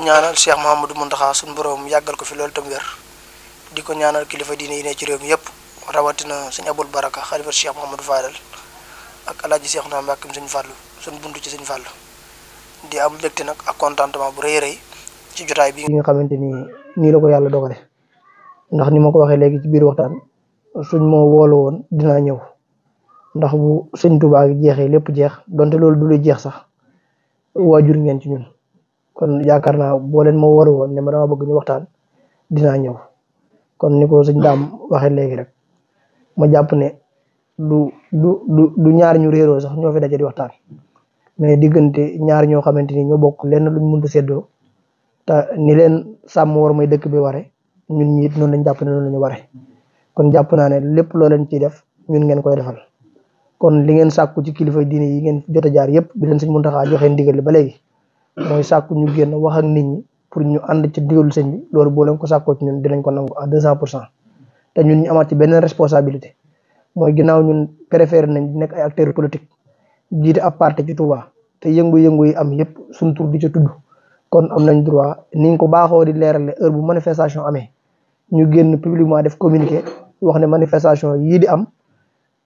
ñaanal Cheikh Mouhamadou Mountakha suñu borom yàggal ko fi loolu tam wér di ko ñaanal kilifa diine yi ne ci réew mi yëpp rawatina sëñ Abul Baraka xalifa Cheikh Mouhamadou Fadal ak alaaji Cheikh naa Mbàkke sëñ Fàllu suñu buntu ci sëñ Fàllu di am mbégte nag ak contentement bu rëy rëy ci jotaay bi nga xamante ni nii la ko yàlla dogale ndax ni ma ko waxee léegi ci biir waxtaan suñ moo woolu woon dinaa ñëw ndax bu sëñ Tuubaa gi jeexee lépp jeex donte loolu du lu jeex sax waajur ngeen ci ñun kon yaakaar naa boo leen ma waru woon ne ma dama bëgg ñu waxtaan dinaa ñëw kon ni ko sëñ Daam waxee léegi rek ma jàpp ne du ñaar ñu réeroo sax ñoo fi daje di waxtaan mais diggante ñaar ñoo xamante ni ñoo bokk lenn luñ mënta séddoo te ni leen sàmm war may dëkk bi ware ñun ñi it noonu lañ jàpp ne noonu lañu ware kon jàpp naa ne lépp loo leen ciy def ñun ngeen koy defal kon li ngeen sàkku ci kilifa diine yi ngeen jot a jaar yëpp bi leen sëñ Muntaxa joxe ndigal li ba léegi mooy sàkku ñu génn wax ak nit ñi pour ñu ànd ci digalu sëñ bi loolu boo leen ko sàkkoo ci ñun dinañ ko nangu à 200% te ñun ñu amaat ci benn responsabilité mooy ginnaaw ñun préféré nañ nekk ay acteurs politiques jiite ab parti ci Touba te yëngu-yëngu yi am yëpp suñ tur di ca tudd kon am nañ droit niñ ko baaxoo di leerale heure bu manifestation amee ñu génn publiquement def communiqué wax ne manifestation yii di am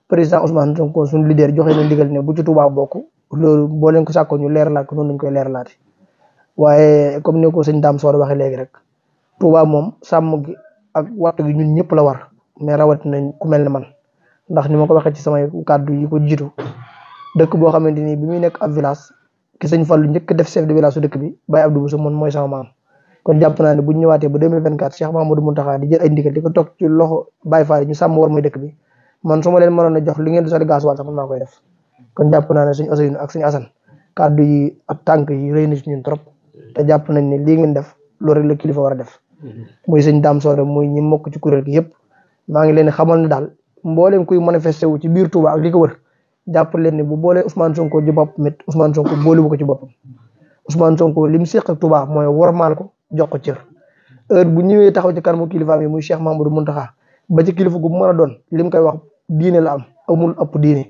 président Ousmane Sonko suñu leader joxe na ndigal ne bu ci Touba bokk loolu boo leen ko sàkkoo ñu leeralaat ko noonu lañ koy leeralaate waaye comme ni ko sëñ Daam Soor waxee léegi rek Touba moom sàmm gi ak wattu gi ñun ñëpp la war mais rawatina ku mel ne man ndax ni ma ko waxee ci samay kàddu yi ko jiitu dëkk boo xamante ni bi muy nekk ab village ki sëñ Fallu njëkk def chef de village su dëkk bi Baye Abdou Bousso mooy sama maam kon jàpp naa ne bu ñu ñëwaatee ba 2024 Cheikh Mamadou Mountakha di jël ay ndigal di ko toog ci loxo Baye Fall ñu sàmm war mooy dëkk bi man su ma leen mënoon a jox li ngeen di soli gasoil sax man maa koy def kon jàpp naa ne suñu Ousseynou ak suñu Assane kàddu yi ak tànk yi rëy na ci ñun trop te jàpp nañ ne lii ngeen def loolu rek la kilifa war a def muy sëñ Daam Soore muy ñi mokk ci kuréel gi yëpp maa ngi leen xamal ne daal mbooleem kuy manifesté wu ci biir Touba ak li ko wër jàpp leen ne bu boolee Ousmane Sonko ji bopp mit Ousmane Sonko boole bu ko ci boppam Ousmane Sonko li mu séq ak Touba mooy wormaal ko jox ko cër heure bu ñëwee taxaw ci kanamu kilifa mi muy Cheikh Mamadou Mountakha ba ci kilifa gu mën a doon li mu koy wax diine la am amul ëpp diine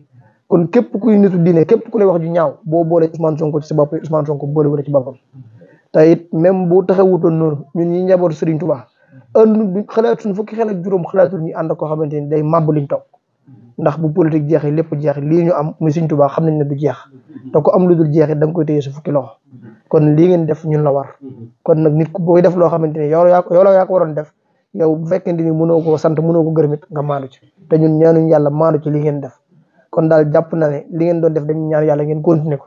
kon képp kuy nitu diine képp ku lay wax ju ñaaw boo boolee Ousmane Sonko ci sa bopp Ousmane Sonko boole wu ci boppam te it même bu taxawutoon noonu ñun ñi njabootu Serigne Touba ënd xalaatuñ fukki xel ak juróom xalaatul ñu ànd koo xamante ni day màbb liñ toog ndax bu politique jeexee lépp jeex lii ñu am muy Serigne Touba xam nañ ne du jeex te ko am lu dul jeexee da nga koy téye sa fukki loxo kon lii ngeen def ñun la war kon nag nit ku booy def loo xamante ni yow yaa ko waroon def yow bu fekkente ni mënoo ko sant mënoo ko gërëm it nga maandu ci te ñun ñaanuñ yàlla maandu ci li ngeen def kon daal jàpp na ne li ngeen doon def dañu ñaan yàlla ngeen continuer ko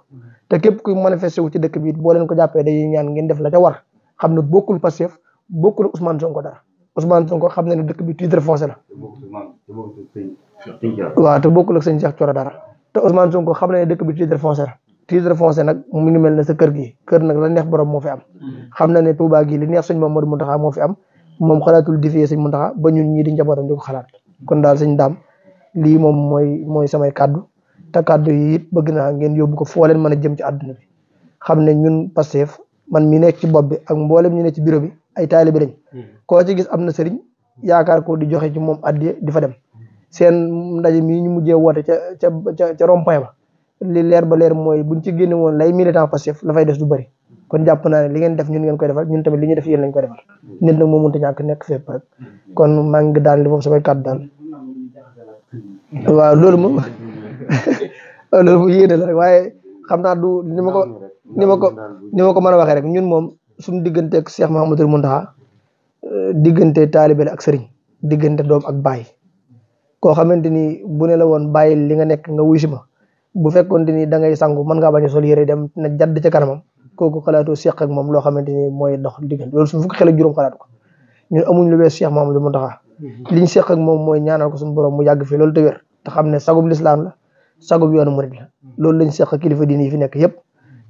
te képp kuy manifesté wu ci dëkk bi boo leen ko jàppee dañuy ñaan ngeen def la ca war xam ne bokkul Pastef bokkul Ousmane Sonko dara Ousmane Sonko xam ne dëkk bi titre foncier la waaw te bokkul ak sëñ Cheikh Thioro dara te Ousmane Sonko xam ne dëkk bi titre foncier la titre foncier nag mu ngi mel ne sa kër gi kër nag la neex borom moo fi am xam na ne Touba gi li neex sëñ Mamadou Mountakha moo fi am moom xalaatul defee sëñ Mountakha ba ñun ñii di njabootam di ko xalaat kon daal sëñ Daam lii moom mooy samay kàddu te kàddu yi it bëgg naa ngeen yóbbu ko foo leen mën a jëm ci àdduna bi xam ne ñun Pastef man mi nekk ci bopp bi ak mboolem ñu nekk ci bureau bi ay taalibe lañ koo ci gis am na sëriñ yaakaar ko di joxe ci moom addiya di fa dem seen ndaje mii ñu mujjee woote ca rond-point ba li leer ba leer mooy buñ ci génne woon lay militant Pastef la fay des du bëri kon jàpp naa ne li ngeen def ñun ngeen koy defal ñun tamit li ñu def yéen lañ koy defal nit nag moo mënta ñàkk nekk fépp rek kon maa ngi daal li foofu samay kàddu daal waaw loolu moom loolu mu yéene la rek waaye xam naa du ni ma ko mën a waxee rek ñun moom suñu diggante ak Cheikh Mouhamadou Mountakha diggante taalibe la ak sëriñ diggante doom ak baay koo xamante ni bu ne la woon bàyyi li nga nekk nga wuy si ma bu fekkoon ni da ngay sangu mën ngaa bañ a sol yére dem na jadd ca kanamam kooku xalaatu seq ak moom loo xamante ni mooy dox diggante loolu suñu fukki xel ak juróom xalaatu ko ñun amuñ lu wees Cheikh Mouhamadou Mountakha liñ seq ak moom mooy ñaanal ko suñu borom mu yàgg fi loolu te wér te xam ne sagub lislaam la sagub yoonu murid la loolu lañ seq kilifa diine yi fi nekk yëpp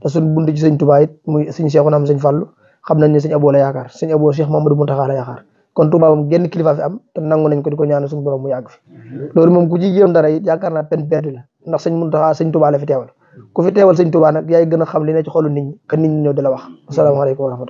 te suñ bunt ci sëñ Touba it muy sëñ Cheikh naam sëñ Fallou xam nañ ne sëñ Abo la yaakaar sëñ Abo Cheikh Mouhamadou Mountakha la yaakaar kon Touba moom genn kilifa fi am te nangu nañ ko di ko ñaanal suñu borom mu yàgg fi loolu moom ku ci jéem dara it yaakaar naa peine perdue la ndax sëñ Mountakha sëñ Touba la fi teewal ku fi teewal sëñ Touba nag yaay gën a xam li ne ci xolu nit ñi ka nit ñi ñëw di la wax asalaamaaleykum wa rahmatulah